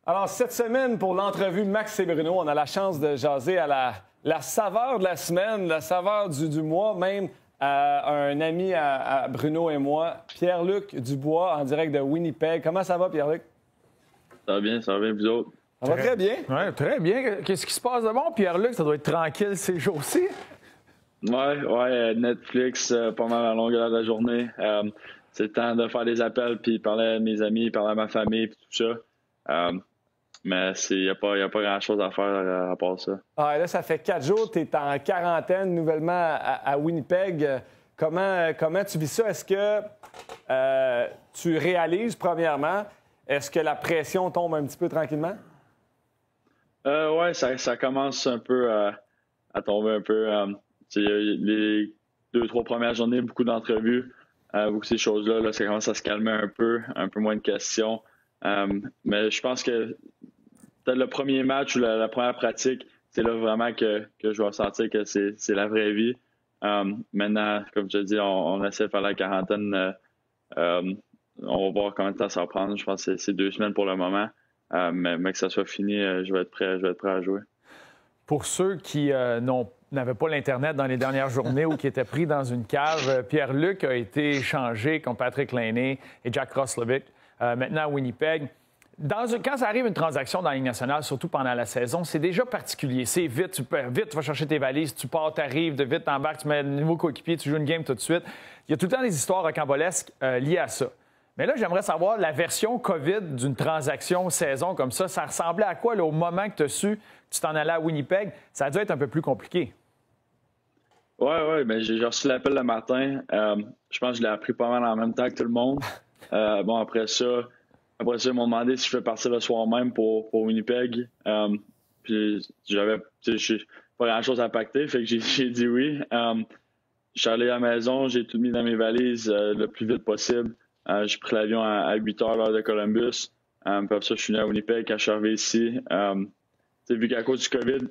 Alors, cette semaine, pour l'entrevue Max et Bruno, on a la chance de jaser à la saveur de la semaine, la saveur du mois, même à un ami à Bruno et moi, Pierre-Luc Dubois, en direct de Winnipeg. Comment ça va, Pierre-Luc? Ça va bien, vous autres? Ça va très bien. Oui, très bien. Qu'est-ce qui se passe de bon, Pierre-Luc? Ça doit être tranquille ces jours-ci. Ouais, Netflix, pas mal à la longueur de la journée. C'est le temps de faire des appels, puis parler à mes amis, parler à ma famille, puis tout ça. Mais il n'y a pas grand-chose à faire à part ça. Ah, là, ça fait 4 jours, tu es en quarantaine nouvellement à Winnipeg. Comment tu vis ça? Est-ce que tu réalises, premièrement, est-ce que la pression tombe un petit peu tranquillement? Ouais, ça commence un peu à tomber un peu. Les 2-3 premières journées, beaucoup d'entrevues, beaucoup de ces choses-là, là, ça commence à se calmer un peu moins de questions. Mais je pense que peut-être le premier match ou la première pratique, c'est là vraiment que je vais sentir que c'est la vraie vie. Maintenant, comme je te dis, on essaie de faire la quarantaine. On va voir combien de temps ça va prendre. Je pense que c'est 2 semaines pour le moment. Mais que ça soit fini, je vais être prêt à jouer. Pour ceux qui n'avaient pas l'Internet dans les dernières journées ou qui étaient pris dans une cave, Pierre-Luc a été échangé contre Patrick Laine et Jack Roslovic, maintenant à Winnipeg. Quand ça arrive une transaction dans la Ligue nationale, surtout pendant la saison, c'est déjà particulier. C'est vite, tu vas chercher tes valises, tu pars, tu arrives, de vite, t'embarques, tu mets un nouveau coéquipier, tu joues une game tout de suite. Il y a tout le temps des histoires rocambolesques liées à ça. Mais là, j'aimerais savoir la version COVID d'une transaction saison comme ça. Ça ressemblait à quoi là, au moment que tu as su que tu t'en allais à Winnipeg? Ça a dû être un peu plus compliqué. Oui, mais j'ai reçu l'appel le matin. Je pense que je l'ai appris pas mal en même temps que tout le monde. Après ça, ils m'ont demandé si je fais partir le soir même pour Winnipeg. Puis j'avais pas grand-chose à pacter, fait que j'ai dit oui. Je suis allé à la maison, j'ai tout mis dans mes valises le plus vite possible. J'ai pris l'avion à 8 h l'heure de Columbus. Puis après ça, je suis venu à Winnipeg. Quand je suis arrivé ici, vu qu'à cause du COVID,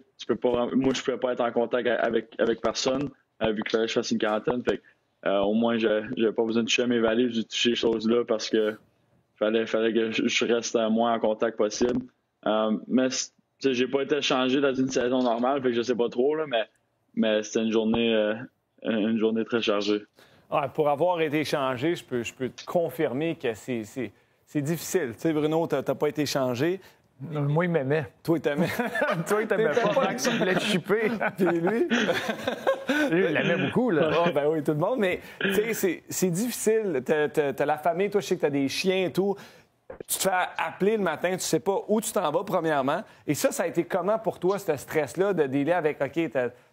moi, je pouvais pas être en contact avec personne, vu qu'il fallait que je fasse une quarantaine. Fait au moins, j'avais pas besoin de toucher à mes valises, de toucher ces choses-là parce que fallait que je reste moins en contact possible. Mais j'ai pas été changé dans une saison normale, fait que je sais pas trop, là, mais c'était une journée très chargée. Ah, pour avoir été échangé, je peux te confirmer que c'est difficile. Tu sais, Bruno, t'as pas été échangé. Moi, il m'aimait. Toi, il t'aimait. Toi, il t'aimait pas. Max, il voulait te chipper. Puis lui? Lui, il l'aimait beaucoup, là. Oh, ben oui, tout le monde. Mais, tu sais, c'est difficile. T'as la famille, toi, je sais que t'as des chiens et tout. Tu te fais appeler le matin, tu sais pas où tu t'en vas, premièrement. Et ça a été comment pour toi, ce stress-là, de dealer avec, OK,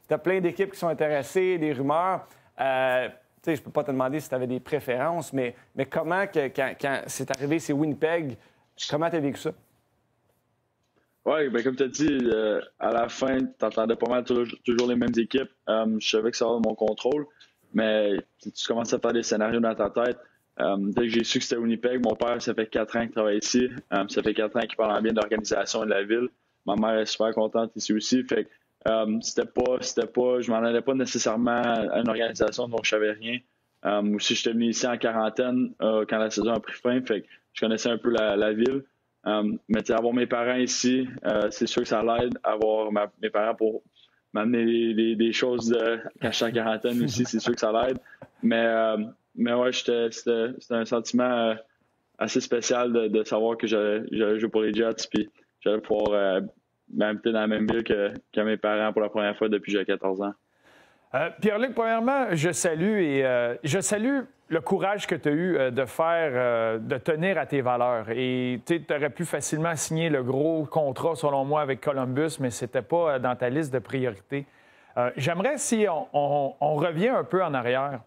t'as plein d'équipes qui sont intéressées, des rumeurs. Je ne peux pas te demander si tu avais des préférences, mais comment, quand c'est arrivé, c'est Winnipeg, comment tu as vécu ça? Oui, comme tu as dit, à la fin, tu entendais pas mal toujours les mêmes équipes. Je savais que ça va de mon contrôle, mais tu commences à faire des scénarios dans ta tête. Dès que j'ai su que c'était Winnipeg, mon père, ça fait 4 ans qu'il travaille ici. Ça fait 4 ans qu'il parle bien de l'organisation et de la ville. Ma mère est super contente ici aussi. Fait que, je m'en allais pas nécessairement à une organisation dont je savais rien. Aussi, j'étais venu ici en quarantaine quand la saison a pris fin, fait que je connaissais un peu la ville. Mais avoir mes parents ici, c'est sûr que ça l'aide. Avoir mes parents pour m'amener des choses quand je suis en quarantaine ici, c'est sûr que ça l'aide. Mais ouais, c'était un sentiment assez spécial de savoir que j'allais jouer pour les Jets, puis j'allais pouvoir m'habiter dans la même ville que mes parents pour la première fois depuis que j'ai 14 ans. Pierre-Luc, premièrement, je salue le courage que tu as eu de tenir à tes valeurs. Et tu aurais pu facilement signer le gros contrat, selon moi, avec Columbus, mais c'était pas dans ta liste de priorités. J'aimerais, si on revient un peu en arrière,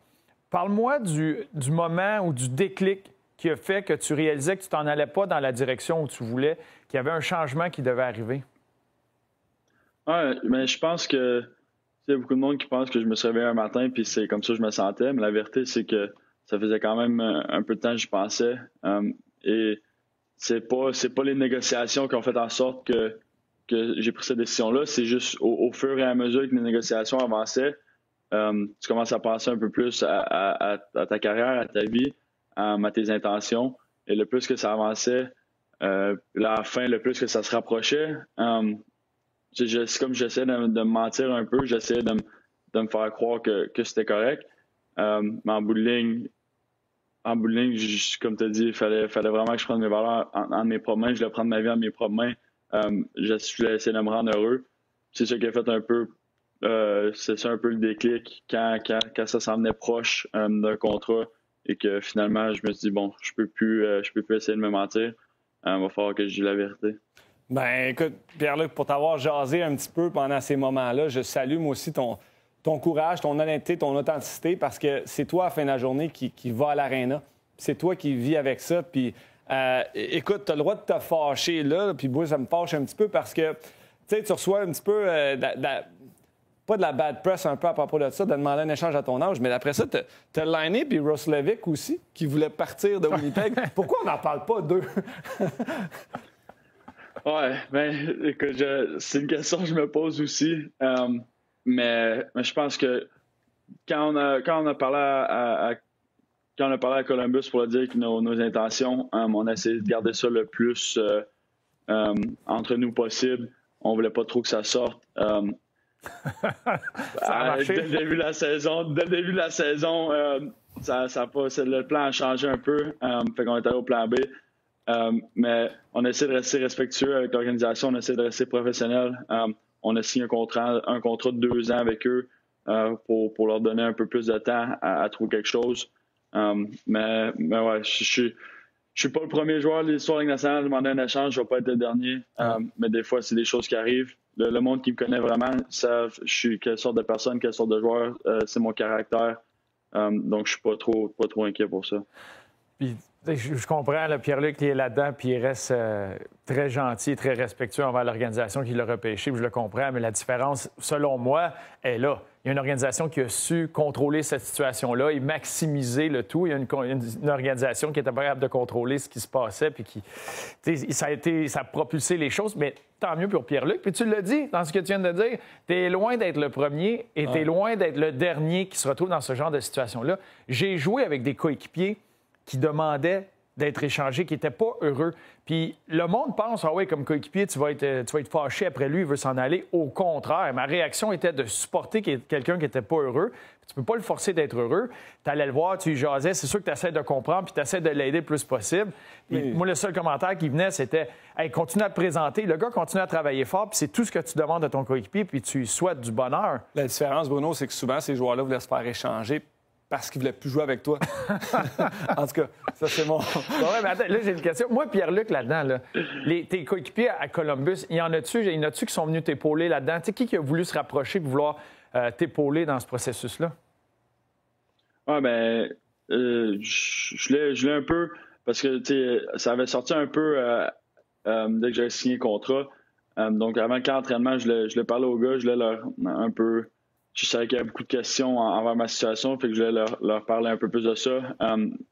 parle-moi du moment ou du déclic qui a fait que tu réalisais que tu t'en allais pas dans la direction où tu voulais, qu'il y avait un changement qui devait arriver. Oui, mais je pense que il y a beaucoup de monde qui pense que je me suis réveillé un matin puis c'est comme ça que je me sentais. Mais la vérité, c'est que ça faisait quand même un peu de temps que j'y pensais. Et c'est pas les négociations qui ont fait en sorte que j'ai pris cette décision-là. C'est juste au fur et à mesure que les négociations avançaient, tu commences à penser un peu plus à ta carrière, à ta vie, à tes intentions. Et le plus que ça avançait, Là, à la fin, le plus que ça se rapprochait, c'est comme j'essayais de me mentir un peu, j'essayais de me faire croire que c'était correct. Mais en bout de ligne, comme tu as dit, il fallait vraiment que je prenne mes valeurs en mes propres mains. Je voulais prendre ma vie en mes propres mains. Je voulais essayer de me rendre heureux. C'est ça qui a fait un peu, c'est ça un peu le déclic quand ça s'en venait proche d'un contrat et que finalement, je me suis dit, bon, je peux plus essayer de me mentir. Il va falloir que je dise la vérité. Ben écoute, Pierre-Luc, pour t'avoir jasé un petit peu pendant ces moments-là, je salue moi aussi ton courage, ton honnêteté, ton authenticité, parce que c'est toi, à la fin de la journée, qui va à l'aréna. C'est toi qui vis avec ça. Puis, écoute, tu as le droit de te fâcher là, puis moi, ça me fâche un petit peu parce que, tu sais, tu reçois un petit peu, pas de la bad press un peu à propos de ça, de demander un échange à ton âge, mais après ça, tu as Laine puis Roslovic aussi, qui voulaient partir de Winnipeg. Pourquoi on n'en parle pas d'eux? Ouais, ben, écoute, c'est une question que je me pose aussi. Mais je pense que quand on a parlé à Columbus pour leur dire que nos intentions, on a essayé de garder ça le plus entre nous possible. On voulait pas trop que ça sorte. Ça a marché. Dès le début de la saison, le plan a changé un peu. Fait qu'on est allé au plan B. Mais on essaie de rester respectueux avec l'organisation, on essaie de rester professionnel. On a signé un contrat de 2 ans avec eux pour leur donner un peu plus de temps à trouver quelque chose. Mais ouais, je suis pas le premier joueur de l'histoire de la Ligue nationale à demander un échange, je vais pas être le dernier. Mais des fois, c'est des choses qui arrivent. Le monde qui me connaît vraiment savent je suis quelle sorte de personne, quelle sorte de joueur, c'est mon caractère. Donc je suis pas trop inquiet pour ça. Puis, je comprends, là, Pierre-Luc, il est là-dedans, puis il reste très gentil, très respectueux envers l'organisation qui l'a repêché, puis je le comprends, mais la différence, selon moi, est là. Il y a une organisation qui a su contrôler cette situation-là et maximiser le tout. Il y a une organisation qui était pas capable de contrôler ce qui se passait, puis ça a propulsé les choses, mais tant mieux pour Pierre-Luc. Puis tu l'as dit dans ce que tu viens de dire, tu es loin d'être le premier et tu es loin d'être le dernier qui se retrouve dans ce genre de situation-là. J'ai joué avec des coéquipiers qui demandaient d'être échangés, qui n'étaient pas heureux. Puis le monde pense, ah oui, comme coéquipier, tu vas être fâché après lui, il veut s'en aller. Au contraire, ma réaction était de supporter quelqu'un qui n'était pas heureux. Tu peux pas le forcer d'être heureux. Tu allais le voir, tu lui jasais, c'est sûr que tu essaies de comprendre, puis tu essaies de l'aider le plus possible. Puis moi, le seul commentaire qui venait, c'était « Hey, continue à te présenter. » Le gars continue à travailler fort, puis c'est tout ce que tu demandes à ton coéquipier, puis tu lui souhaites du bonheur. La différence, Bruno, c'est que souvent, ces joueurs-là voulaient se faire échanger parce qu'ils ne voulaient plus jouer avec toi. En tout cas, ça, c'est mon... Ouais, mais attends, là, j'ai une question. Moi, Pierre-Luc, là-dedans, là, tes coéquipiers à Columbus, il y en a-tu qui sont venus t'épauler là-dedans? Tu sais, qui a voulu se rapprocher pour vouloir t'épauler dans ce processus-là? Ouais, ben, je l'ai un peu, parce que, tu sais, ça avait sorti un peu dès que j'avais signé le contrat. Donc, avant le camp d'entraînement, je l'ai parlé aux gars, je l'ai leur un peu... Je savais qu'il y avait beaucoup de questions envers ma situation, fait que je voulais leur parler un peu plus de ça.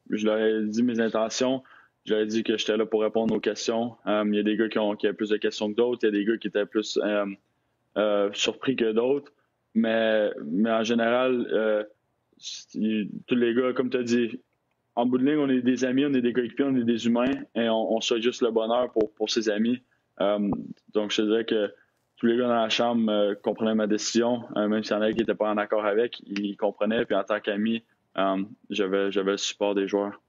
Je leur ai dit mes intentions. Je leur ai dit que j'étais là pour répondre aux questions. Il y a des gars qui avaient plus de questions que d'autres. Il y a des gars qui étaient plus surpris que d'autres. Mais en général, tous les gars, comme tu as dit, en bout de ligne, on est des amis, on est des coéquipiers, on est des humains et on souhaite juste le bonheur pour ses amis. Donc, je te dirais que tous les gars dans la chambre comprenaient ma décision, même s'il y en avait qui n'étaient pas en accord avec, ils comprenaient. Puis en tant qu'ami, j'avais le support des joueurs.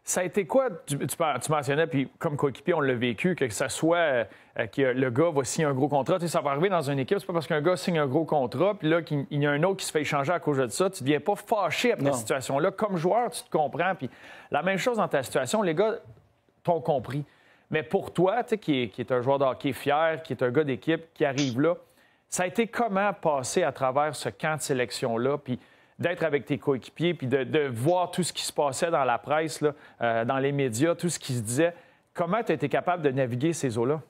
Ça a été quoi? Tu mentionnais, puis comme coéquipier, on l'a vécu, que ça soit que le gars va signer un gros contrat. Tu sais, ça va arriver dans une équipe, c'est pas parce qu'un gars signe un gros contrat, puis là, qu'il y a un autre qui se fait échanger à cause de ça. Tu ne deviens pas fâché après cette situation-là. Comme joueur, tu te comprends. Puis la même chose dans ta situation, les gars t'ont compris. Mais pour toi, tu sais, qui est un joueur de hockey fier, qui est un gars d'équipe, qui arrive là, ça a été comment passer à travers ce camp de sélection-là, puis d'être avec tes coéquipiers, puis de voir tout ce qui se passait dans la presse, là, dans les médias, tout ce qui se disait. Comment tu as été capable de naviguer ces eaux-là?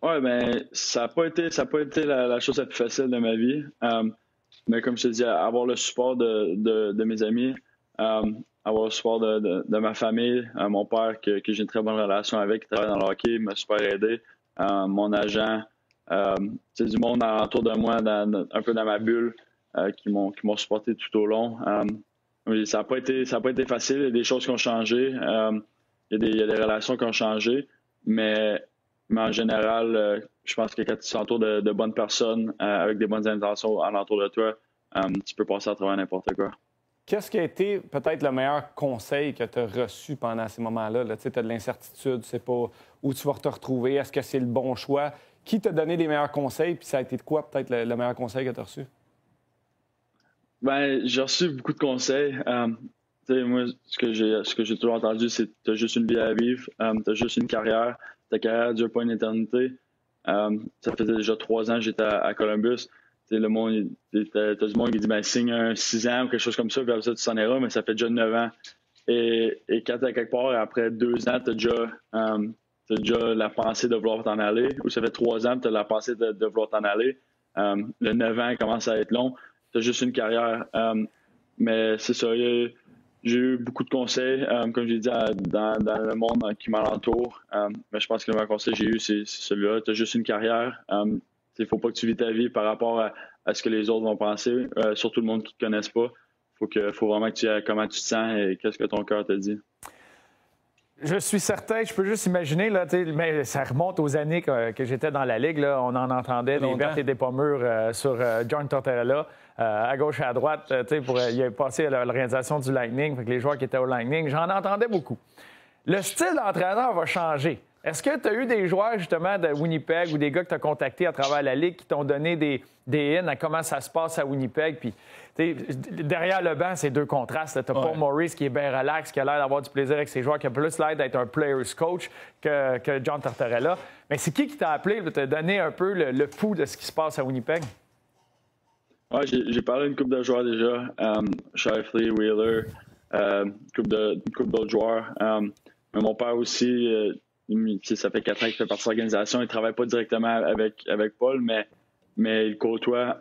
Oui, bien, ça n'a pas été la chose la plus facile de ma vie. Mais comme je te dis, avoir le support de mes amis, avoir le support de ma famille, mon père, que j'ai une très bonne relation avec, qui travaille dans le hockey, m'a super aidé. Mon agent, c'est du monde autour de moi, un peu dans ma bulle, qui m'ont supporté tout au long. Ça n'a pas été facile, il y a des choses qui ont changé. il y a des relations qui ont changé, mais en général, je pense que quand tu t'entoures de bonnes personnes avec des bonnes intentions alentour de toi, tu peux passer à travers n'importe quoi. Qu'est-ce qui a été peut-être le meilleur conseil que tu as reçu pendant ces moments-là? Là? Tu as de l'incertitude, tu ne sais pas où tu vas te retrouver, est-ce que c'est le bon choix? Qui t'a donné les meilleurs conseils, puis ça a été de quoi peut-être le meilleur conseil que tu as reçu? Ben, j'ai reçu beaucoup de conseils. Moi, ce que j'ai toujours entendu, c'est que tu as juste une vie à vivre, tu as juste une carrière, ta carrière ne dure pas une éternité. Ça faisait déjà 3 ans que j'étais à Columbus. Le monde, t'as du monde qui dit ben, signe un 6 ans ou quelque chose comme ça, puis après ça, tu s'en iras, mais ça fait déjà 9 ans. Et quand tu es quelque part, après 2 ans, tu as déjà la pensée de vouloir t'en aller, ou ça fait 3 ans, tu as la pensée de vouloir t'en aller. Le 9 ans commence à être long. Tu as juste une carrière. Mais c'est ça, j'ai eu beaucoup de conseils, comme j'ai dit, dans le monde qui m'entoure. Mais je pense que le meilleur conseil que j'ai eu, c'est celui-là. Tu as juste une carrière. Il ne faut pas que tu vis ta vie par rapport à ce que les autres vont penser, surtout le monde qui ne te connaisse pas. Faut vraiment que tu aies comment tu te sens et qu'est-ce que ton cœur te dit. Je suis certain, je peux juste imaginer, là, mais ça remonte aux années que j'étais dans la Ligue. Là, on en entendait des vertes et des pommures sur John Tortorella. À gauche et à droite, il a passé à l'organisation du Lightning, fait que les joueurs qui étaient au Lightning, j'en entendais beaucoup. Le style d'entraîneur va changer. Est-ce que tu as eu des joueurs, justement, de Winnipeg ou des gars que tu as contactés à travers la Ligue qui t'ont donné des in à comment ça se passe à Winnipeg? Puis, derrière le banc, c'est deux contrastes. Tu as Paul Maurice qui est bien relax, qui a l'air d'avoir du plaisir avec ses joueurs, qui a plus l'air d'être un player's coach que John Tortorella. Mais c'est qui t'a appelé pour te donner un peu le pouls de ce qui se passe à Winnipeg? Oui, j'ai parlé à une couple de joueurs déjà. Shifley, Wheeler, une couple d'autres joueurs. Mais mon père aussi, ça fait 4 ans qu'il fait partie de l'organisation. Il ne travaille pas directement avec Paul, mais il côtoie.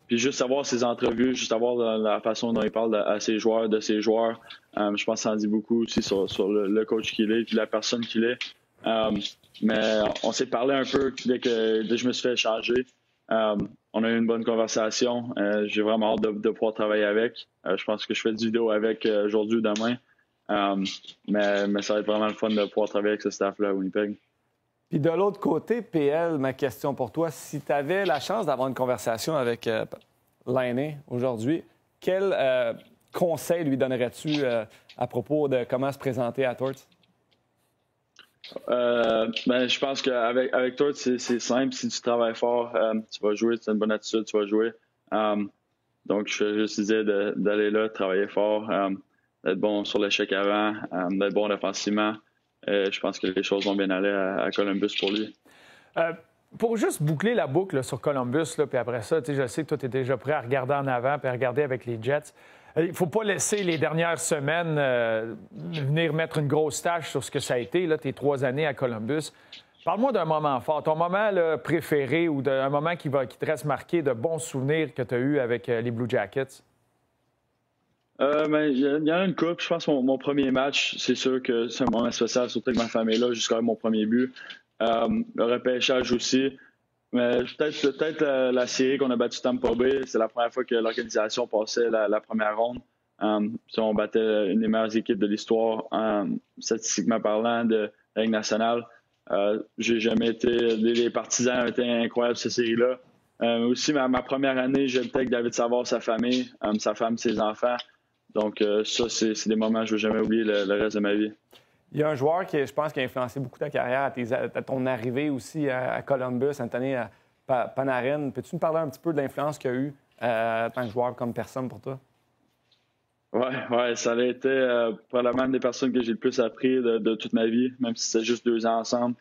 Puis juste savoir ses entrevues, juste savoir la façon dont il parle à ses joueurs, de ses joueurs, je pense que ça en dit beaucoup aussi sur le coach qu'il est puis la personne qu'il est. Mais on s'est parlé un peu dès que je me suis fait échanger. On a eu une bonne conversation. J'ai vraiment hâte de pouvoir travailler avec. Je pense que je fais du vidéo avec aujourd'hui ou demain. Mais ça va être vraiment le fun de pouvoir travailler avec ce staff-là à Winnipeg. Puis de l'autre côté, PL, ma question pour toi, si tu avais la chance d'avoir une conversation avec Laine aujourd'hui, quel conseil lui donnerais-tu à propos de comment se présenter à Torts? Je pense qu'avec Torts, c'est simple. Si tu travailles fort, tu vas jouer. Si tu as une bonne attitude, tu vas jouer. Donc, je vais juste dire d'aller là, de travailler fort, d'être bon sur l'échec avant, d'être bon défensivement. Je pense que les choses vont bien aller à Columbus pour lui. Pour juste boucler la boucle là, sur Columbus, là, puis après ça, je sais que toi, tu es déjà prêt à regarder en avant puis à regarder avec les Jets. Il ne faut pas laisser les dernières semaines venir mettre une grosse tâche sur ce que ça a été, là, tes 3 années à Columbus. Parle-moi d'un moment fort, ton moment là, préféré ou d'un moment qui te reste marqué de bons souvenirs que tu as eu avec les Blue Jackets. Il y en a une couple. Je pense que mon premier match, c'est sûr que c'est un moment spécial, surtout avec ma famille là, jusqu'à mon premier but. Le repêchage aussi. Mais peut-être la série qu'on a battue Tampa Bay, c'est la première fois que l'organisation passait la première ronde. On battait une des meilleures équipes de l'histoire, statistiquement parlant, de la Ligue nationale. J'ai jamais été. Les partisans ont été incroyables cette série-là. Aussi, ma première année, j'étais avec David Savard, sa famille, sa femme, ses enfants. Donc, ça, c'est des moments que je ne vais jamais oublier le reste de ma vie. Il y a un joueur qui, je pense, qui a influencé beaucoup ta carrière, à ton arrivée aussi à Columbus, cette année à Panarin. Peux-tu nous parler un petit peu de l'influence qu'il y a eu en tant que joueur, comme personne pour toi? Oui, ça a été probablement une des personnes que j'ai le plus appris de toute ma vie, même si c'était juste 2 ans ensemble.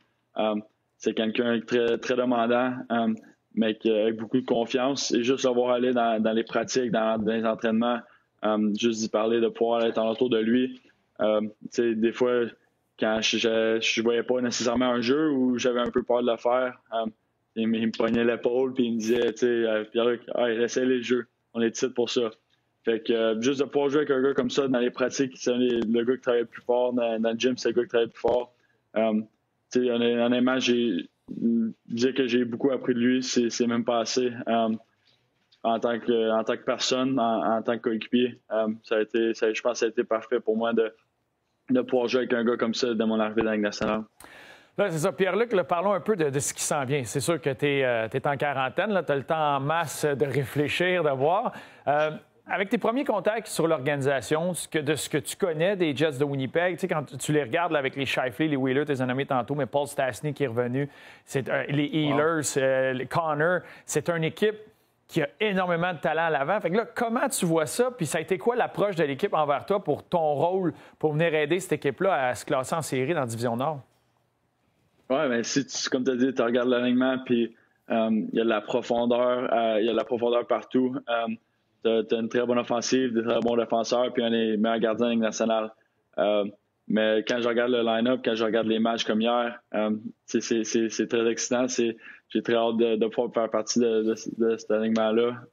C'est quelqu'un très, très demandant, mais avec beaucoup de confiance. Et juste le voir aller dans les pratiques, dans les entraînements, juste d'y parler, de pouvoir être en autour de lui. Des fois, quand je voyais pas nécessairement un jeu où j'avais un peu peur de le faire, il me pognait l'épaule puis il me disait, Pierre-Luc, essaie les jeux, on est titre pour ça. Fait que juste de pouvoir jouer avec un gars comme ça dans les pratiques, c'est le gars qui travaille le plus fort. Dans le gym, c'est le gars qui travaille le plus fort. Honnêtement, dire que j'ai beaucoup appris de lui, c'est même pas assez. En tant que personne, en tant que coéquipier, je pense que ça a été parfait pour moi de de pouvoir jouer avec un gars comme ça de mon arrivée dans la Ligue nationale. Là, c'est ça. Pierre-Luc, parlons un peu de ce qui s'en vient. C'est sûr que tu es en quarantaine, tu as le temps en masse de réfléchir, de voir. Avec tes premiers contacts sur l'organisation, de ce que tu connais des Jets de Winnipeg, tu sais, quand tu les regardes là, avec les Scheifele, les Wheeler, tu les as nommés tantôt, mais Paul Stastny qui est revenu, les Ehlers, les Connor, c'est une équipe qui a énormément de talent à l'avant. Fait que là, comment tu vois ça? Puis ça a été quoi l'approche de l'équipe envers toi pour ton rôle, pour venir aider cette équipe-là à se classer en série dans la Division Nord? Oui, mais si, comme tu as dit, tu regardes l'alignement, puis il y a de la profondeur, partout. Tu as une très bonne offensive, des très bons défenseurs, puis un des meilleurs gardiens de la Ligue nationale. Mais quand je regarde le line-up, quand je regarde les matchs comme hier, c'est très excitant. J'ai très hâte de pouvoir faire partie de cet alignement-là.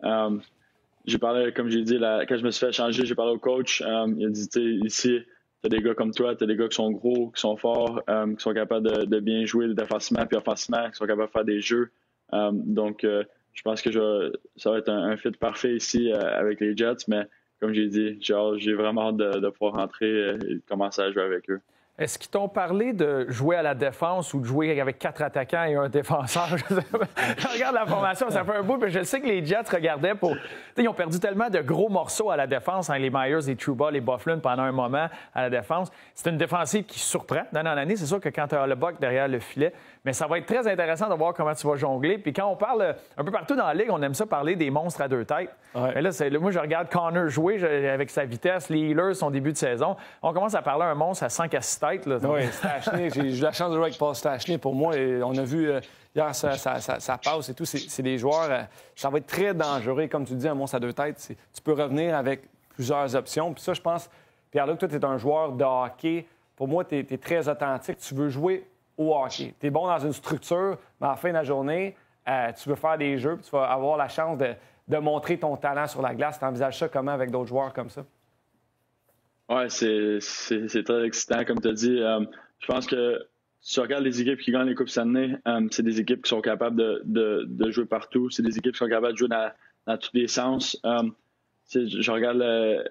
J'ai parlé, comme j'ai dit, quand je me suis fait changer, j'ai parlé au coach. Il a dit, ici, tu as des gars comme toi, tu as des gars qui sont gros, qui sont forts, qui sont capables de bien jouer défensivement puis offensivement, qui sont capables de faire des jeux. Donc, je pense que ça va être un fit parfait ici avec les Jets, mais comme j'ai dit, j'ai vraiment hâte de pouvoir rentrer et de commencer à jouer avec eux. Est-ce qu'ils t'ont parlé de jouer à la défense ou de jouer avec 4 attaquants et un défenseur? Je regarde la formation, ça fait un bout, mais je sais que les Jets regardaient pour... Ils ont perdu tellement de gros morceaux à la défense, hein, les Myers, les Trouba, les Byfuglien pendant un moment à la défense. C'est une défensive qui surprend d'année en année. C'est sûr que quand tu as le Buck derrière le filet, mais ça va être très intéressant de voir comment tu vas jongler. Puis quand on parle un peu partout dans la Ligue, on aime ça parler des monstres à 2 têtes. Ouais. Mais là, moi, je regarde Connor jouer avec sa vitesse, les Ehlers, son début de saison. On commence à parler d'un monstre à 5 à 6 têtes. Là, oui, Stastny, j'ai eu la chance de jouer avec Paul Stastny. Pour moi, on a vu hier ça passe et tout. C'est des joueurs, ça va être très dangereux. Comme tu dis, un monstre à 2 têtes, tu peux revenir avec plusieurs options. Puis ça, je pense, Pierre-Luc, toi, tu es un joueur de hockey. Pour moi, tu es très authentique. Tu veux jouer au hockey. Tu es bon dans une structure, mais à la fin de la journée, tu veux faire des jeux, puis tu vas avoir la chance de montrer ton talent sur la glace. Tu envisages ça comment avec d'autres joueurs comme ça? Oui, c'est très excitant, comme tu as dit. Je pense que si tu regardes les équipes qui gagnent les Coupes Stanley, c'est des équipes qui sont capables de jouer partout. C'est des équipes qui sont capables de jouer dans tous les sens. Je regarde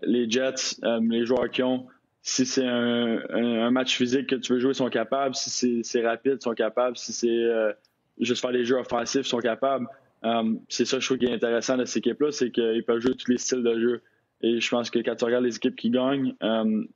les Jets, les joueurs qui ont... Si c'est un match physique que tu veux jouer, ils sont capables. Si c'est rapide, ils sont capables. Si c'est juste faire des jeux offensifs, ils sont capables. C'est ça, je trouve, qui est intéressant de cette équipe-là, c'est qu'ils peuvent jouer tous les styles de jeu. Et je pense que quand tu regardes les équipes qui gagnent,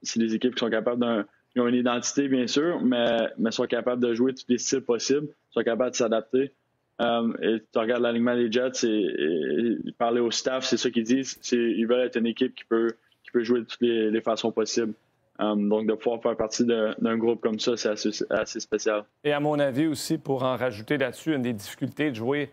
c'est des équipes qui sont capables ils ont une identité, bien sûr, mais sont capables de jouer tous les styles possibles, sont capables de s'adapter. Et tu regardes l'alignement des Jets et parler au staff, c'est ça qu'ils disent. Ils veulent être une équipe qui peut jouer de toutes les façons possibles. Donc, de pouvoir faire partie d'un groupe comme ça, c'est assez spécial. Et à mon avis aussi, pour en rajouter là-dessus, une des difficultés de jouer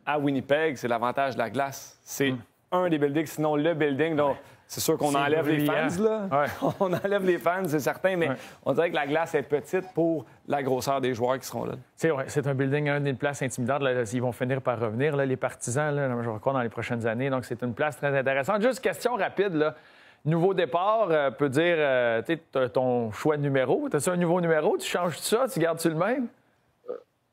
à Winnipeg, c'est l'avantage de la glace. C'est un des buildings, sinon le building. Donc, c'est sûr qu'on enlève les fans, là. Ouais. On enlève les fans, c'est certain, mais on dirait que la glace est petite pour la grosseur des joueurs qui seront là. C'est vrai, c'est un building, une place intimidante. Là, ils vont finir par revenir, là, les partisans, là, je crois, dans les prochaines années. Donc, c'est une place très intéressante. Juste question rapide, là. Nouveau départ, peut dire, ton choix de numéro. T'as-tu un nouveau numéro? Tu changes ça? Tu gardes-tu le même?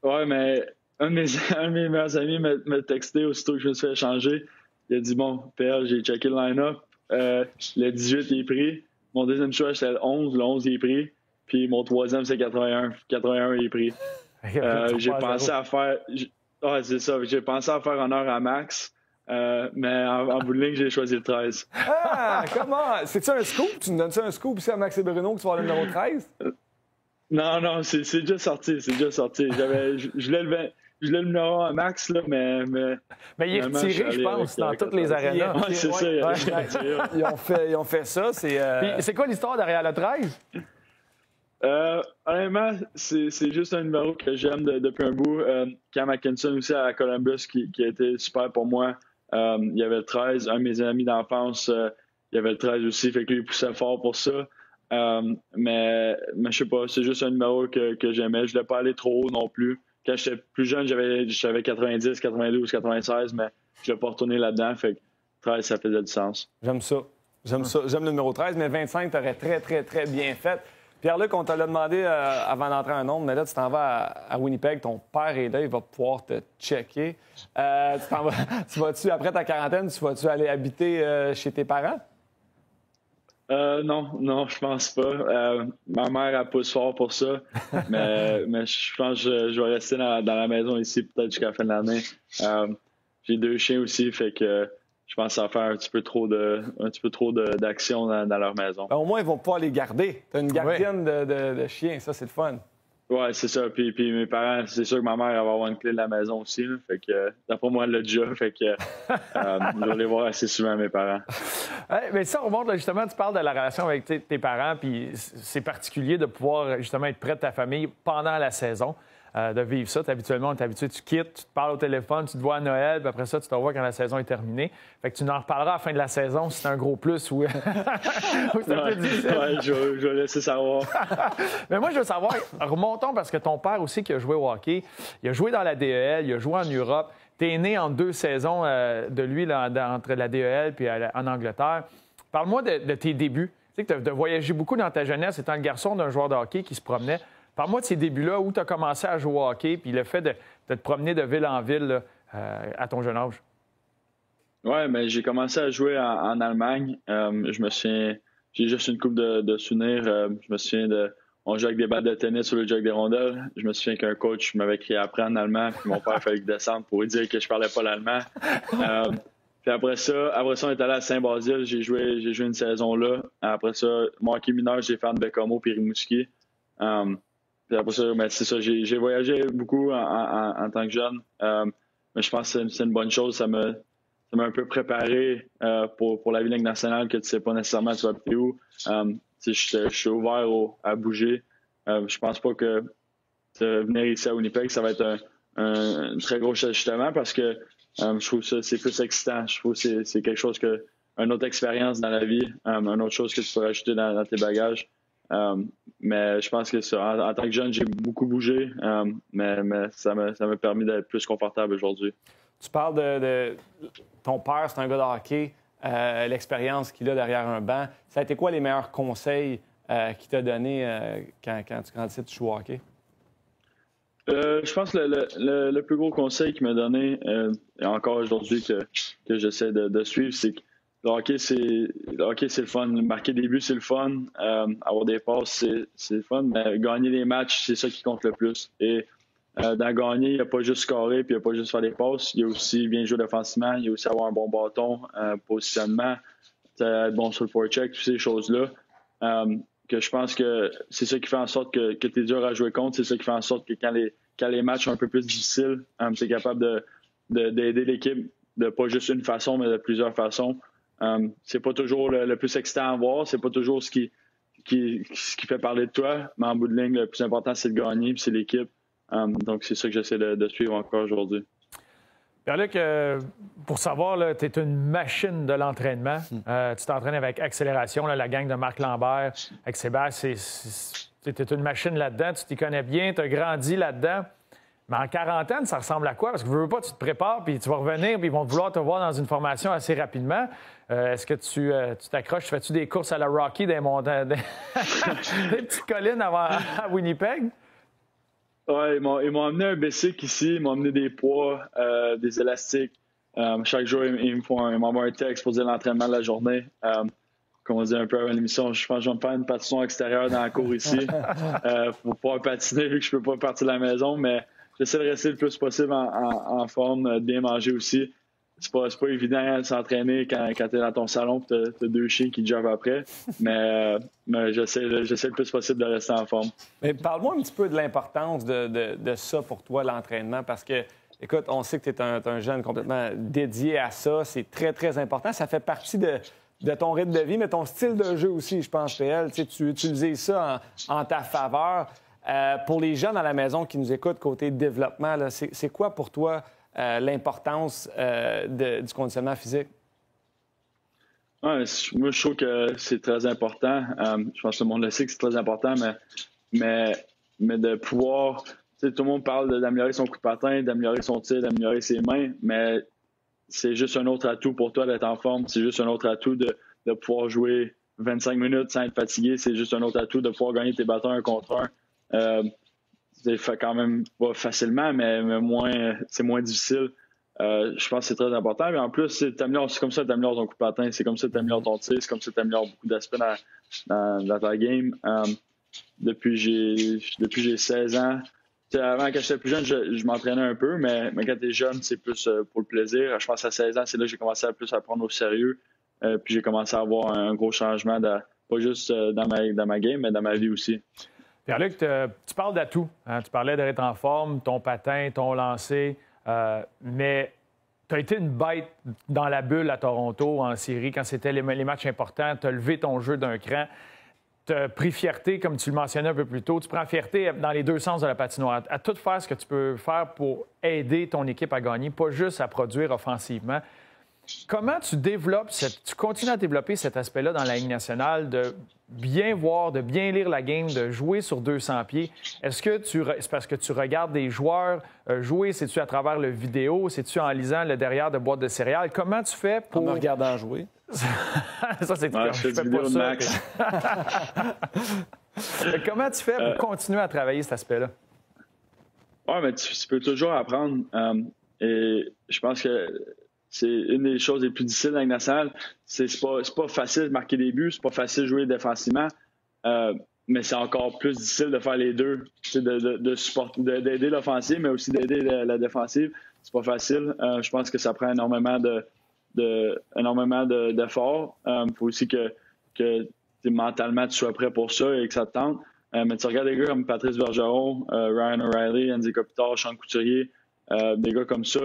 Oui, mais un de mes meilleurs amis m'a texté aussitôt que je me suis fait changer. Il a dit, bon, PL, j'ai checké le line-up. Le 18, il est pris. Mon deuxième choix, c'était le 11. Le 11, il est pris. Puis mon troisième, c'est 81. 81, il est pris. J'ai pensé à faire... Ouais, c'est ça. J'ai pensé à faire honneur à Max. Mais en bout de ligne, j'ai choisi le 13. Ah, comment? C'est-tu un scoop? Tu nous donnes-tu un scoop ici à Max et Bruno que tu vas avoir le numéro 13? Non, c'est déjà sorti. C'est déjà sorti. Je voulais le numéro à Max, là, mais il est retiré, je pense, dans toutes les arénas. Ouais, c'est ça. Ils ont fait ça. C'est quoi l'histoire derrière le 13? Honnêtement, c'est juste un numéro que j'aime depuis un bout. Cam Atkinson aussi à Columbus qui a été super pour moi. Il y avait le 13, un de mes amis d'enfance, il y avait le 13 aussi, fait que lui il poussait fort pour ça. Mais je sais pas, c'est juste un numéro que j'aimais. Je voulais pas aller trop haut non plus. Quand j'étais plus jeune, j'avais 90, 92, 96, mais je voulais pas retourner là-dedans. Fait que 13, ça faisait du sens. J'aime ça. J'aime le numéro 13, mais 25, t'aurais très, très, très bien fait. Pierre-Luc, on te l'a demandé avant d'entrer un nombre, mais là, tu t'en vas à Winnipeg. Ton père est là, il va pouvoir te checker. Tu vas-tu, après ta quarantaine, tu vas-tu aller habiter chez tes parents? Non, je pense pas. Ma mère, elle pousse fort pour ça, mais je pense que je vais rester dans la maison ici peut-être jusqu'à la fin de l'année. J'ai 2 chiens aussi, fait que je pense que ça va faire un petit peu trop d'action dans leur maison. Au moins, ils vont pouvoir les garder. Tu as une gardienne de chiens, ça, c'est le fun. Ouais, c'est ça. Puis mes parents, c'est sûr que ma mère elle va avoir une clé de la maison aussi. Là. Fait que d'après moi, elle l'a déjà. Fait que je vais les voir assez souvent, mes parents. Mais ça remonte, là, justement, tu parles de la relation avec tes parents, puis c'est particulier de pouvoir justement être près de ta famille pendant la saison, de vivre ça. Habituellement, on est habitué, tu quittes, tu te parles au téléphone, tu te vois à Noël, puis après ça, tu te revois quand la saison est terminée. Fait que tu en reparleras à la fin de la saison si c'est un gros plus ou c'est un peu difficile. Ouais, je vais laisser savoir. Mais moi, je veux savoir, remontons parce que ton père aussi qui a joué au hockey, il a joué dans la DEL, il a joué en Europe. Tu es né en 2 saisons de lui là, entre la DEL et en Angleterre. Parle-moi de tes débuts. Tu sais que tu as voyagé beaucoup dans ta jeunesse étant le garçon d'un joueur de hockey qui se promenait. Parle-moi de ces débuts-là, où tu as commencé à jouer au hockey, puis le fait de te promener de ville en ville là, à ton jeune âge. Oui, mais j'ai commencé à jouer en Allemagne. Je me souviens, j'ai juste une couple de souvenirs. Je me souviens on jouait avec des balles de tennis sur le jeu avec des rondelles. Je me souviens qu'un coach m'avait crié après en allemand, puis mon père fallait qu'il descende pour lui dire que je parlais pas l'allemand. Puis après ça, on est allé à Saint-Basile. J'ai joué une saison là. Après ça, mon hockey mineur, j'ai fait en Bécomo puis Rimouski. Puis après ça, mais c'est ça, j'ai voyagé beaucoup en tant que jeune. Mais je pense que c'est une bonne chose. Ça m'a un peu préparé pour la Ligue nationale que tu sais pas nécessairement tu vas habiter où. Je suis ouvert à bouger. Je pense pas que venir ici à Winnipeg, ça va être un très gros ajustement parce que je trouve que c'est plus excitant. Je trouve que c'est quelque chose une autre expérience dans la vie, une autre chose que tu peux rajouter dans tes bagages. Mais je pense que en tant que jeune, j'ai beaucoup bougé, mais ça m'a permis d'être plus confortable aujourd'hui. Tu parles de ton père, c'est un gars de hockey, l'expérience qu'il a derrière un banc. Ça a été quoi les meilleurs conseils qu'il t'a donnés quand tu grandissais, tu joues au hockey? Je pense que le plus gros conseil qu'il m'a donné, et encore aujourd'hui que j'essaie de suivre, c'est que le hockey, c'est le fun. Marquer des buts, c'est le fun. Avoir des passes, c'est le fun. Mais gagner des matchs, c'est ça qui compte le plus. Et dans gagner, il n'y a pas juste scorer puis il n'y a pas juste faire des passes. Il y a aussi bien jouer défensivement. Il y a aussi avoir un bon bâton, positionnement, être bon sur le forecheck, toutes ces choses-là. Que je pense que c'est ça qui fait en sorte que tu es dur à jouer contre. C'est ça qui fait en sorte que quand les matchs sont un peu plus difficiles, tu es capable d'aider l'équipe de pas juste une façon, mais de plusieurs façons. C'est pas toujours le plus excitant à voir. C'est pas toujours ce qui fait parler de toi. Mais en bout de ligne, le plus important, c'est de gagner puis c'est l'équipe. Donc, c'est ça que j'essaie de suivre encore aujourd'hui. Pierre-Luc, pour savoir, tu es une machine de l'entraînement. Tu t'entraînes avec accélération, là, la gang de Marc Lambert, avec Sébastien. Tu es une machine là-dedans. Tu t'y connais bien, tu as grandi là-dedans. Mais en quarantaine, ça ressemble à quoi? Parce que tu te prépares, puis tu vas revenir, puis ils vont vouloir te voir dans une formation assez rapidement. Est-ce que tu t'accroches? Fais-tu des courses à la Rocky des petites collines à Winnipeg? Oui, ils m'ont amené un bicycle ici, ils m'ont amené des poids, des élastiques. Chaque jour, ils m'envoient un texte pour dire l'entraînement de la journée. Comme on dit un peu avant l'émission, je pense que je vais me faire une patinoire extérieure dans la cour ici pour pouvoir patiner vu que je peux pas partir de la maison, mais j'essaie de rester le plus possible en forme, de bien manger aussi. C'est pas évident de s'entraîner quand tu es dans ton salon et tu as 2 chiens qui te jobbent après. Mais j'essaie le plus possible de rester en forme. Mais parle-moi un petit peu de l'importance de ça pour toi, l'entraînement, parce que, écoute, on sait que tu es un jeune complètement dédié à ça. C'est très, très important. Ça fait partie de ton rythme de vie, mais ton style de jeu aussi, je pense, PL. Tu utilises ça en ta faveur. Pour les jeunes à la maison qui nous écoutent côté développement, là, c'est quoi pour toi l'importance du conditionnement physique? Ouais, moi, je trouve que c'est très important. Je pense que le monde le sait que c'est très important, mais de pouvoir... Tout le monde parle d'améliorer son coup de patin, d'améliorer son tir, d'améliorer ses mains, mais c'est juste un autre atout pour toi d'être en forme. C'est juste un autre atout de pouvoir jouer 25 minutes sans être fatigué. C'est juste un autre atout de pouvoir gagner tes bâtons 1 contre 1. C'est fait quand même pas facilement, mais c'est moins difficile. je pense que c'est très important. Mais en plus, c'est comme ça que tu améliores ton coup de patin, c'est comme ça que tu améliores ton tir, c'est comme ça que tu améliores beaucoup d'aspects dans ta game. Depuis j'ai 16 ans. T'sais, avant, quand j'étais plus jeune, je m'entraînais un peu, mais quand tu es jeune, c'est plus pour le plaisir. Je pense à 16 ans, c'est là que j'ai commencé à plus à prendre au sérieux. Puis j'ai commencé à avoir un gros changement, pas juste dans ma game, mais dans ma vie aussi. Pierre-Luc, tu parles d'atout. Hein? Tu parlais d'être en forme, ton patin, ton lancer, mais tu as été une bête dans la bulle à Toronto, en série, quand c'était les matchs importants. Tu as levé ton jeu d'un cran. Tu as pris fierté, comme tu le mentionnais un peu plus tôt. Tu prends fierté dans les deux sens de la patinoire, à tout faire ce que tu peux faire pour aider ton équipe à gagner, pas juste à produire offensivement. Comment tu continues à développer cet aspect-là dans la Ligue nationale, de bien voir, de bien lire la game, de jouer sur 200 pieds? Est-ce que c'est parce que tu regardes des joueurs jouer? C'est-tu à travers le vidéo? C'est-tu en lisant le derrière de boîtes de céréales? Comment tu fais pour... En me regardant jouer. Ça, c'est je fais pas ça. Max. Comment tu fais pour continuer à travailler cet aspect-là? Oui, mais tu peux toujours apprendre. Et je pense que c'est une des choses les plus difficiles dans la Ligue nationale. C'est pas facile de marquer des buts, c'est pas facile de jouer défensivement, mais c'est encore plus difficile de faire les deux, d'aider l'offensive, mais aussi d'aider la défensive. C'est pas facile. Je pense que ça prend énormément d'efforts. Il faut aussi que mentalement tu sois prêt pour ça et que ça te tente. Mais tu regardes des gars comme Patrice Bergeron, Ryan O'Reilly, Andy Kopitar, Sean Couturier, des gars comme ça.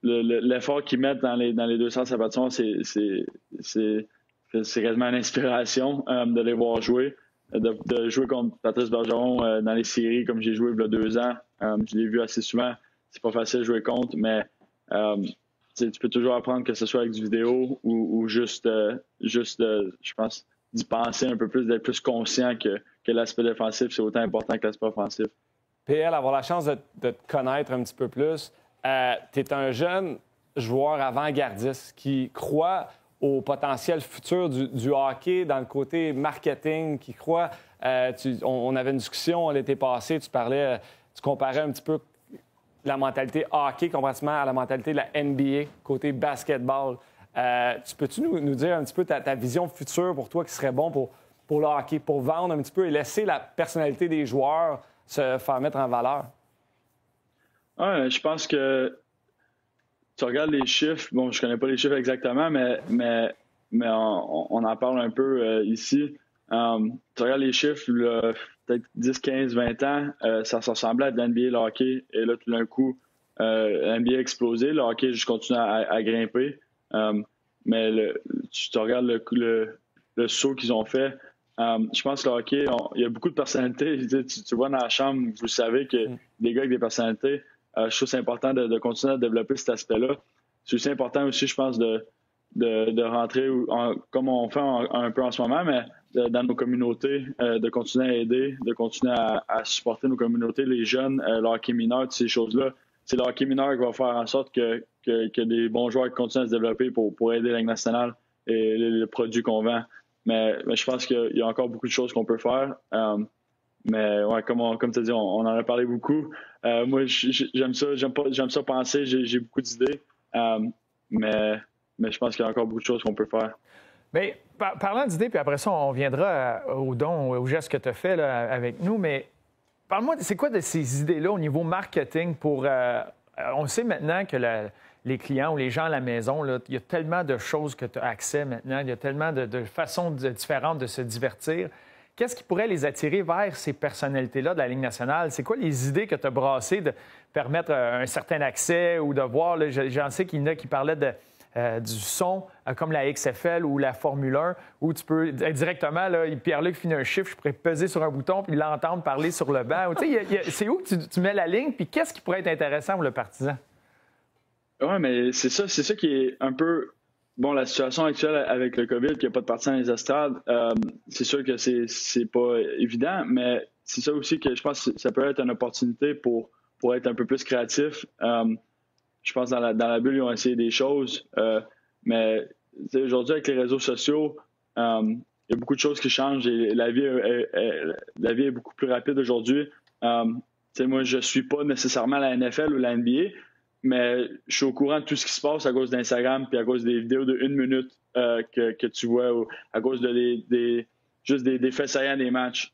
L'effort qu'ils mettent dans les deux sens de la patinoire, c'est quasiment une inspiration de les voir jouer. De jouer contre Patrice Bergeron dans les séries comme j'ai joué il y a 2 ans. Je l'ai vu assez souvent. C'est pas facile de jouer contre, mais tu peux toujours apprendre, que ce soit avec du vidéo ou juste je pense, d'y penser un peu plus, d'être plus conscient que l'aspect défensif, c'est autant important que l'aspect offensif. PL, avoir la chance de te connaître un petit peu plus, tu es un jeune joueur avant-gardiste qui croit au potentiel futur du hockey dans le côté marketing, qui croit... on avait une discussion l'été passé, tu comparais un petit peu la mentalité hockey comparativement à la mentalité de la NBA, côté basketball. Peux-tu nous dire un petit peu ta vision future pour toi qui serait bon pour le hockey, pour vendre un petit peu et laisser la personnalité des joueurs se faire mettre en valeur? Ouais, je pense que tu regardes les chiffres. Bon, je connais pas les chiffres exactement, mais on en parle un peu ici. Tu regardes les chiffres, peut-être 10, 15, 20 ans, ça ressemblait à de l'NBA, le hockey. Et là, tout d'un coup, l'NBA a explosé. Le hockey juste continue à grimper. Mais tu te regardes le saut qu'ils ont fait. Je pense que le hockey, il y a beaucoup de personnalités. Tu vois dans la chambre, vous savez que des gars avec des personnalités, je trouve que c'est important de continuer à développer cet aspect-là. C'est aussi important aussi, je pense, de rentrer, comme on fait un peu en ce moment, mais dans nos communautés, de continuer à aider, de continuer à supporter nos communautés, les jeunes, le hockey mineur, toutes ces choses-là. C'est le hockey mineur qui va faire en sorte que des bons joueurs continuent à se développer pour aider la Ligue nationale et les produits qu'on vend. Mais je pense qu'il y a encore beaucoup de choses qu'on peut faire. Mais ouais, comme tu as dit, on en a parlé beaucoup. Moi, j'aime ça penser, j'ai beaucoup d'idées. Mais je pense qu'il y a encore beaucoup de choses qu'on peut faire. Bien, parlant d'idées, puis après ça, on viendra au don, au geste que tu as fait là, avec nous, mais parle-moi, c'est quoi de ces idées-là au niveau marketing pour... on sait maintenant que les clients ou les gens à la maison, là, il y a tellement de choses que tu as accès maintenant, il y a tellement de façons différentes de se divertir. Qu'est-ce qui pourrait les attirer vers ces personnalités-là de la Ligue nationale? C'est quoi les idées que tu as brassées de permettre un certain accès ou de voir, j'en sais qu'il y en a qui parlaient du son, comme la XFL ou la Formule 1, où tu peux directement, là, Pierre-Luc finit un chiffre, je pourrais peser sur un bouton puis l'entendre parler sur le banc. C'est où que tu mets la ligne, puis qu'est-ce qui pourrait être intéressant pour le partisan? Oui, mais c'est ça qui est un peu... Bon, la situation actuelle avec le COVID, qu'il n'y a pas de partisans dans les estrades, c'est sûr que c'est pas évident, mais c'est ça aussi que je pense que ça peut être une opportunité pour être un peu plus créatif. Je pense que dans la bulle, ils ont essayé des choses, mais aujourd'hui, avec les réseaux sociaux, il y a beaucoup de choses qui changent et la vie est beaucoup plus rapide aujourd'hui. Moi, je ne suis pas nécessairement la NFL ou la NBA, mais je suis au courant de tout ce qui se passe à cause d'Instagram puis à cause des vidéos de 1 minute que tu vois, ou à cause de juste des faits saillants des matchs.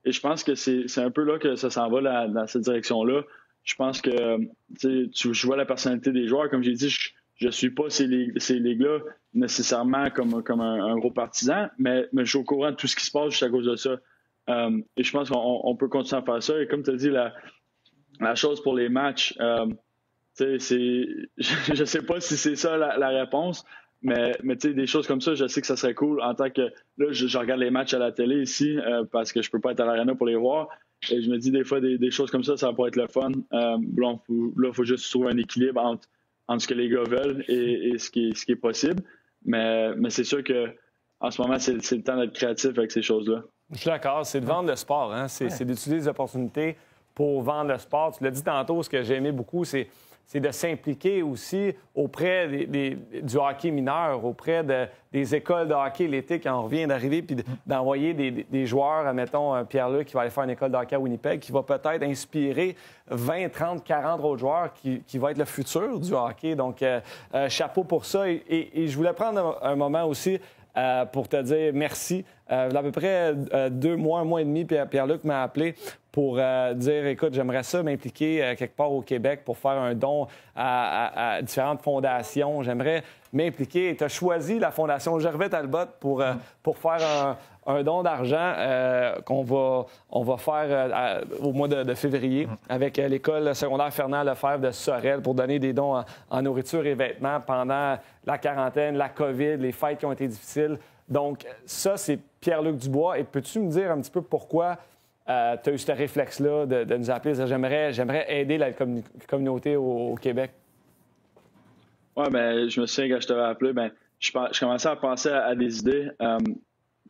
Et je pense que c'est un peu là que ça s'en va dans cette direction-là. Je pense que je vois la personnalité des joueurs. Comme j'ai dit, je suis pas ces ligues-là nécessairement comme un gros partisan, mais je suis au courant de tout ce qui se passe juste à cause de ça. Et je pense qu'on peut continuer à faire ça. Et comme tu as dit, la chose pour les matchs, je sais pas si c'est ça la réponse, mais des choses comme ça, je sais que ça serait cool en tant que... Là, je regarde les matchs à la télé ici parce que je peux pas être à l'aréna pour les voir. Et je me dis des fois, des choses comme ça va pas être le fun. Là, il faut juste trouver un équilibre entre ce que les gars veulent et ce qui est possible. Mais c'est sûr que en ce moment, c'est le temps d'être créatif avec ces choses-là. Je suis d'accord. C'est de vendre le sport. Hein? C'est d'utiliser les opportunités pour vendre le sport. Tu l'as dit tantôt, ce que j'ai aimé beaucoup, c'est de s'impliquer aussi auprès du hockey mineur, auprès des écoles de hockey l'été quand on revient d'arriver, puis d'envoyer des joueurs, admettons Pierre-Luc qui va aller faire une école de hockey à Winnipeg, qui va peut-être inspirer 20, 30, 40 autres joueurs qui va être le futur du hockey. Donc, chapeau pour ça. Et je voulais prendre un moment aussi pour te dire merci. Il y a à peu près 2 mois, 1 mois et demi, Pierre-Luc m'a appelé pour dire, écoute, j'aimerais ça m'impliquer quelque part au Québec pour faire un don à différentes fondations. J'aimerais m'impliquer. Tu as choisi la Fondation Gervais Talbot pour faire un don d'argent qu'on va faire au mois de février avec l'école secondaire Fernand Lefebvre de Sorel pour donner des dons en nourriture et vêtements pendant la quarantaine, la COVID, les fêtes qui ont été difficiles. Donc, ça, c'est Pierre-Luc Dubois. Et peux-tu me dire un petit peu pourquoi tu as eu ce réflexe-là de nous appeler? J'aimerais aider la communauté au Québec. Oui, bien, je me souviens quand je t'avais appelé, je commençais à penser à des idées.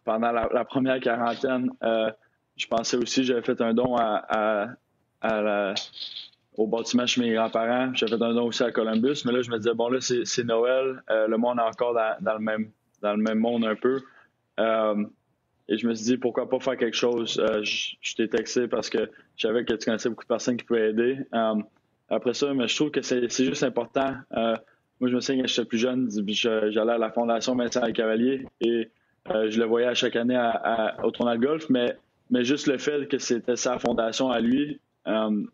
Pendant la première quarantaine, je pensais aussi, j'avais fait un don au bâtiment chez mes grands-parents. J'avais fait un don aussi à Columbus. Mais là, je me disais, bon, là, c'est Noël. Le monde est encore dans le même monde un peu. Et je me suis dit, pourquoi pas faire quelque chose? Je t'ai texté parce que je savais que tu connaissais beaucoup de personnes qui pouvaient aider. Après ça, mais je trouve que c'est juste important. Moi, je me souviens quand j'étais plus jeune, j'allais à la Fondation Vincent Cavalier et je le voyais à chaque année au tournoi de golf, mais juste le fait que c'était sa fondation à lui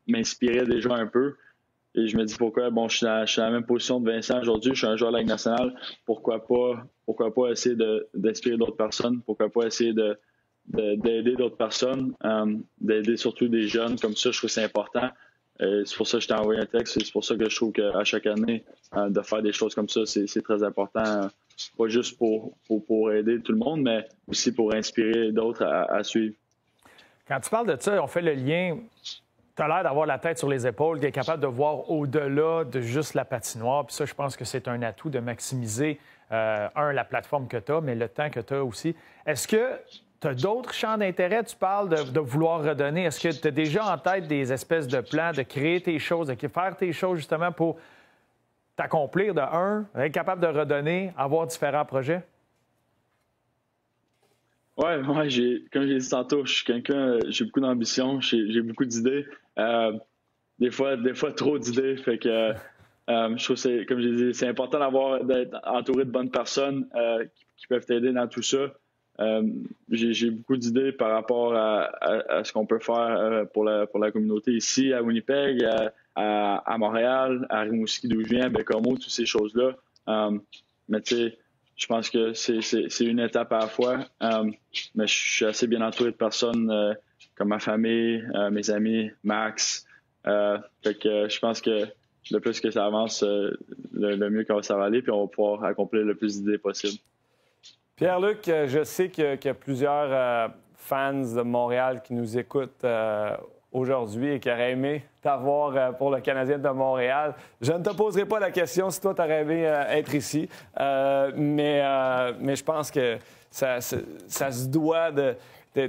m'inspirait déjà un peu. Et je me dis pourquoi, bon, je suis dans la même position de Vincent aujourd'hui, je suis un joueur de la Ligue nationale, pourquoi pas essayer d'inspirer d'autres personnes, pourquoi pas essayer d'aider d'autres personnes, d'aider surtout des jeunes, comme ça, je trouve que c'est important. C'est pour ça que je t'ai envoyé un texte, c'est pour ça que je trouve qu'à chaque année, de faire des choses comme ça, c'est très important, pas juste pour aider tout le monde, mais aussi pour inspirer d'autres à suivre. Quand tu parles de ça, on fait le lien. Tu as l'air d'avoir la tête sur les épaules, d'être capable de voir au-delà de juste la patinoire. Puis ça, je pense que c'est un atout de maximiser, la plateforme que tu as, mais le temps que tu as aussi. Est-ce que tu as d'autres champs d'intérêt? Tu parles de vouloir redonner. Est-ce que tu as déjà en tête des espèces de plans de créer tes choses, de faire tes choses justement pour t'accomplir être capable de redonner, avoir différents projets? Ouais, comme j'ai dit tantôt, je suis quelqu'un, j'ai beaucoup d'ambition, j'ai beaucoup d'idées. Des fois trop d'idées. Fait que je trouve que comme j'ai dit, c'est important d'être entouré de bonnes personnes qui peuvent t'aider dans tout ça. J'ai beaucoup d'idées par rapport à ce qu'on peut faire pour la communauté ici, à Winnipeg, à Montréal, à Rimouski d'où je viens, à Bécomo, toutes ces choses-là. Mais tu sais, je pense que c'est une étape à la fois, mais je suis assez bien entouré de personnes comme ma famille, mes amis, Max. Fait que je pense que le plus que ça avance, le mieux que ça va aller, puis on va pouvoir accomplir le plus d'idées possible. Pierre-Luc, je sais qu'il y a plusieurs fans de Montréal qui nous écoutent aujourd'hui et qui auraient aimé t'avoir pour le Canadien de Montréal. Je ne te poserai pas la question si toi, tu aurais aimé être ici, mais je pense que ça se doit de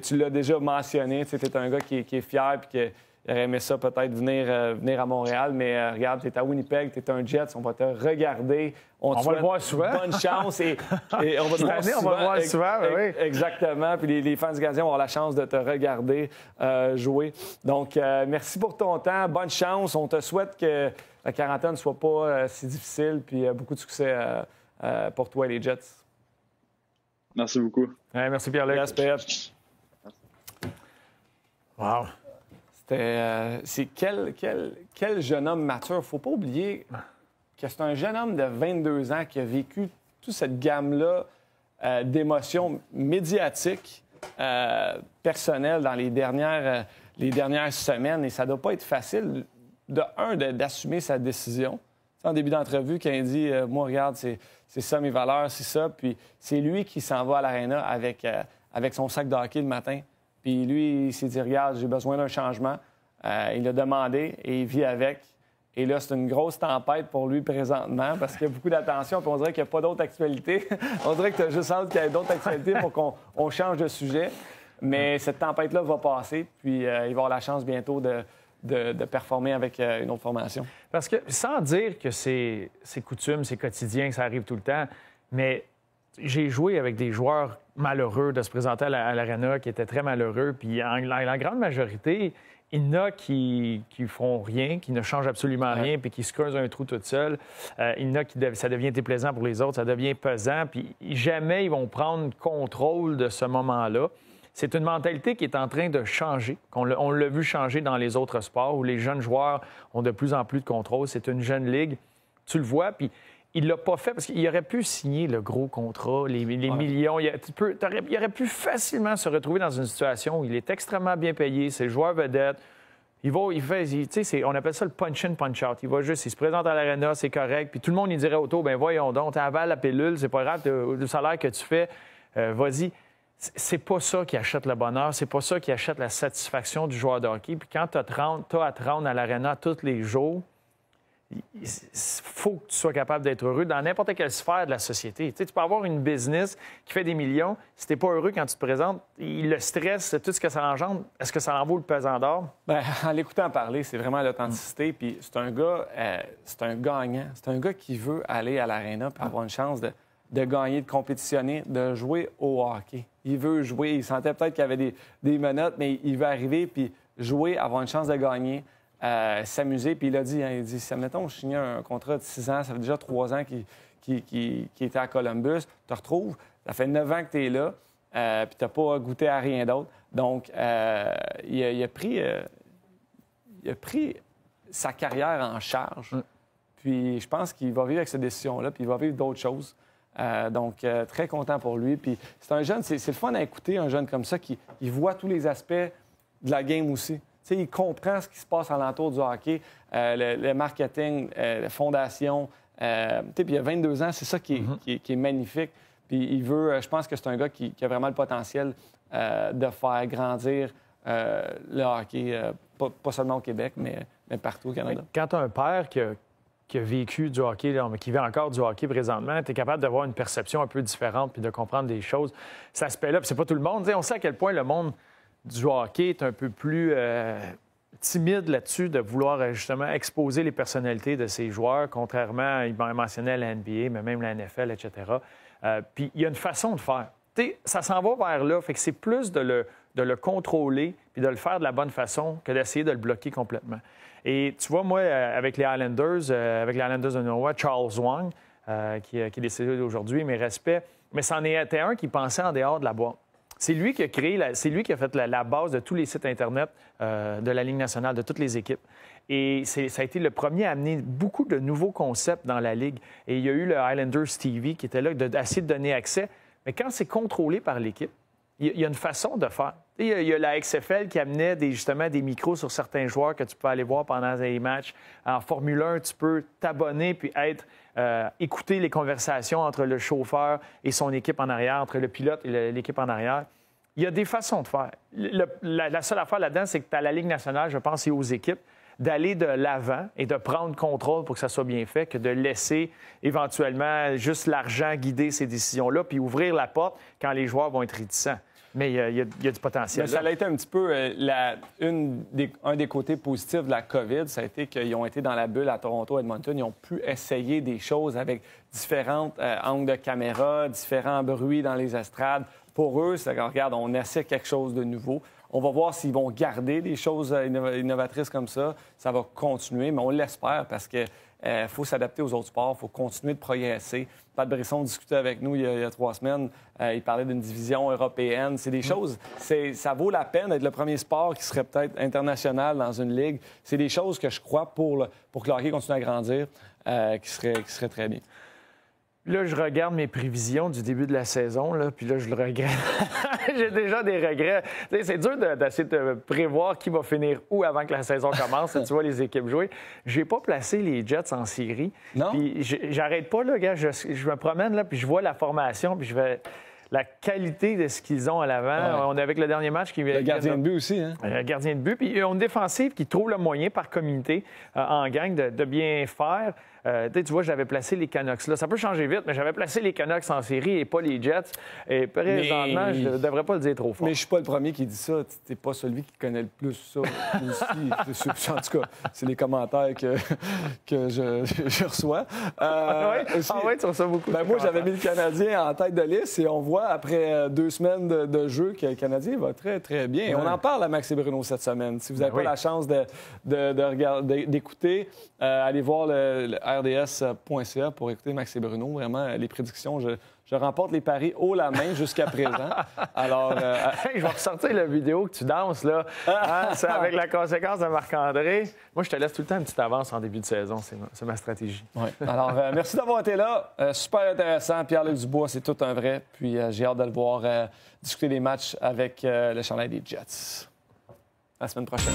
tu l'as déjà mentionné, tu es un gars qui est fier et il aurait aimé ça peut-être venir à Montréal, mais regarde, tu es à Winnipeg, tu es un Jets, on va te regarder. On va le voir souvent. Bonne chance et on va te voir souvent. On va le voir souvent, oui. Exactement. Puis les fans du Canadien vont avoir la chance de te regarder jouer. Donc, merci pour ton temps. Bonne chance. On te souhaite que la quarantaine ne soit pas si difficile. Puis beaucoup de succès pour toi et les Jets. Merci beaucoup. Ouais, merci Pierre-Luc. Respect. Wow. C'est quel jeune homme mature. Il ne faut pas oublier que c'est un jeune homme de 22 ans qui a vécu toute cette gamme-là d'émotions médiatiques, personnelles dans les dernières semaines. Et ça ne doit pas être facile, d'assumer sa décision. En début d'entrevue, quand il dit « Moi, regarde, c'est ça mes valeurs, c'est ça. » Puis c'est lui qui s'en va à l'aréna avec son sac de hockey le matin. Puis lui, il s'est dit « Regarde, j'ai besoin d'un changement. » Il l'a demandé et il vit avec. Et là, c'est une grosse tempête pour lui présentement parce qu'il y a beaucoup d'attention. Puis on dirait qu'il n'y a pas d'autres actualités. On dirait que tu as juste hâte qu'il y ait d'autres actualités pour qu'on change de sujet. Mais cette tempête-là va passer. Puis il va avoir la chance bientôt de performer avec une autre formation. Parce que, sans dire que c'est coutume, c'est quotidien, que ça arrive tout le temps, mais j'ai joué avec des joueurs malheureux de se présenter à l'Arena qui étaient très malheureux. Puis en la grande majorité, il y en a qui font rien, qui ne changent absolument rien, puis qui se creusent un trou tout seul. Il y en a qui ça devient déplaisant pour les autres, ça devient pesant, puis jamais ils vont prendre contrôle de ce moment-là. C'est une mentalité qui est en train de changer. On l'a vu changer dans les autres sports où les jeunes joueurs ont de plus en plus de contrôle. C'est une jeune ligue. Tu le vois, puis il ne l'a pas fait parce qu'il aurait pu signer le gros contrat, les millions. Il aurait pu facilement se retrouver dans une situation où il est extrêmement bien payé, c'est le joueur vedette. On appelle ça le punch-in, punch-out. Il se présente à l'aréna, c'est correct. Puis tout le monde, il dirait autour, ben voyons donc, t'avales la pilule, c'est pas grave, le salaire que tu fais, vas-y. C'est pas ça qui achète le bonheur, c'est pas ça qui achète la satisfaction du joueur de hockey. Puis quand tu as à te rendre à l'aréna tous les jours, il faut que tu sois capable d'être heureux dans n'importe quelle sphère de la société. Tu peux avoir une business qui fait des millions. Si tu n'es pas heureux quand tu te présentes, le stress, tout ce que ça engendre, est-ce que ça en vaut le pesant d'or? Bien, en l'écoutant parler, c'est vraiment l'authenticité. Puis c'est un gars, c'est un gagnant. C'est un gars qui veut aller à l'aréna pour avoir une chance de gagner, de compétitionner, de jouer au hockey. Il veut jouer. Il sentait peut-être qu'il y avait des menottes, mais il veut arriver puis jouer, avoir une chance de gagner. S'amuser. Puis il a dit, si, admettons, je signais un contrat de 6 ans, ça fait déjà 3 ans qu'il était à Columbus, tu te retrouves, ça fait 9 ans que tu es là, puis tu n'as pas goûté à rien d'autre. Donc, il a pris sa carrière en charge. Puis je pense qu'il va vivre avec cette décision-là, puis il va vivre d'autres choses. Donc, très content pour lui. Puis c'est un jeune, c'est le fun à écouter, un jeune comme ça, qui voit tous les aspects de la game aussi. T'sais, il comprend ce qui se passe alentour du hockey, le marketing, la fondation. Puis il a 22 ans, c'est ça qui est magnifique. Puis il veut, je pense que c'est un gars qui a vraiment le potentiel de faire grandir le hockey, pas seulement au Québec, mais partout au Canada. Quand tu as un père qui a vécu du hockey, mais qui vit encore du hockey présentement, tu es capable d'avoir une perception un peu différente puis de comprendre des choses. Cet aspect-là, puis c'est pas tout le monde. On sait à quel point le monde du hockey est un peu plus timide là-dessus de vouloir justement exposer les personnalités de ses joueurs, contrairement, il mentionnait la NBA, mais même la NFL, etc. Puis il y a une façon de faire. Ça s'en va vers là, fait que c'est plus de le contrôler puis de le faire de la bonne façon que d'essayer de le bloquer complètement. Et tu vois, moi, avec les Islanders de Noah, Charles Wang, qui est décédé aujourd'hui, mes respects, mais c'en était un qui pensait en dehors de la boîte. C'est lui qui a créé, c'est lui qui a fait la base de tous les sites Internet de la Ligue nationale, de toutes les équipes. Et ça a été le premier à amener beaucoup de nouveaux concepts dans la Ligue. Et il y a eu le Islanders TV qui était là, d'essayer de donner accès. Mais quand c'est contrôlé par l'équipe, il y a une façon de faire. Il y a la XFL qui amenait justement des micros sur certains joueurs que tu peux aller voir pendant les matchs. En Formule 1, tu peux t'abonner puis écouter les conversations entre le chauffeur et son équipe en arrière, entre le pilote et l'équipe en arrière. Il y a des façons de faire. La seule affaire là-dedans, c'est que tu as la Ligue nationale, je pense, et aux équipes, d'aller de l'avant et de prendre contrôle pour que ça soit bien fait, que de laisser éventuellement juste l'argent guider ces décisions-là, puis ouvrir la porte quand les joueurs vont être réticents. Mais il y a du potentiel. Mais ça a été un petit peu un des côtés positifs de la COVID. Ça a été qu'ils ont été dans la bulle à Toronto, Edmonton. Ils ont pu essayer des choses avec différents angles de caméra, différents bruits dans les estrades. Pour eux, c'est regarde, on essaie quelque chose de nouveau. On va voir s'ils vont garder des choses innovatrices comme ça. Ça va continuer, mais on l'espère parce que faut s'adapter aux autres sports. Il faut continuer de progresser. Pat Brisson discutait avec nous il y a 3 semaines. Il parlait d'une division européenne. C'est des choses... Ça vaut la peine d'être le premier sport qui serait peut-être international dans une ligue. C'est des choses que je crois pour que le hockey continue à grandir qui serait très bien. Là, je regarde mes prévisions du début de la saison, là, puis là, je le regrette. J'ai déjà des regrets. C'est dur d'essayer de prévoir qui va finir où avant que la saison commence. Tu vois les équipes jouer. J'ai pas placé les Jets en série. Non? Puis j'arrête pas, là, gars. Je me promène, là, puis je vois la formation, puis je vais... La qualité de ce qu'ils ont à l'avant. Ouais. On est avec le dernier match qui... Le gardien de but aussi, hein? Le gardien de but. Puis ils ont une défensive qui trouve le moyen par communauté en gang de bien faire. Tu vois, j'avais placé les Canucks là. Ça peut changer vite, mais j'avais placé les Canucks en série et pas les Jets. Et présentement, je ne devrais pas le dire trop fort. Mais je suis pas le premier qui dit ça. Tu n'es pas celui qui connaît le plus ça aussi. En tout cas, c'est les commentaires que je reçois. Oui, tu reçois beaucoup. Moi, j'avais mis le Canadien en tête de liste et on voit après 2 semaines de jeu que le Canadien va très, très bien. Et on en parle à Max et Bruno cette semaine. Si vous n'avez pas la chance d'écouter, allez voir le rds.ca pour écouter Max et Bruno. Vraiment, les prédictions, je remporte les paris haut la main jusqu'à présent. Alors, je vais ressortir la vidéo que tu danses, là. C'est avec la conséquence de Marc-André. Moi, je te laisse tout le temps une petite avance en début de saison. C'est ma stratégie. Ouais. Alors, merci d'avoir été là. Super intéressant. Pierre-Luc Dubois, c'est tout un vrai. Puis, j'ai hâte de le voir discuter des matchs avec le chandail des Jets. À la semaine prochaine.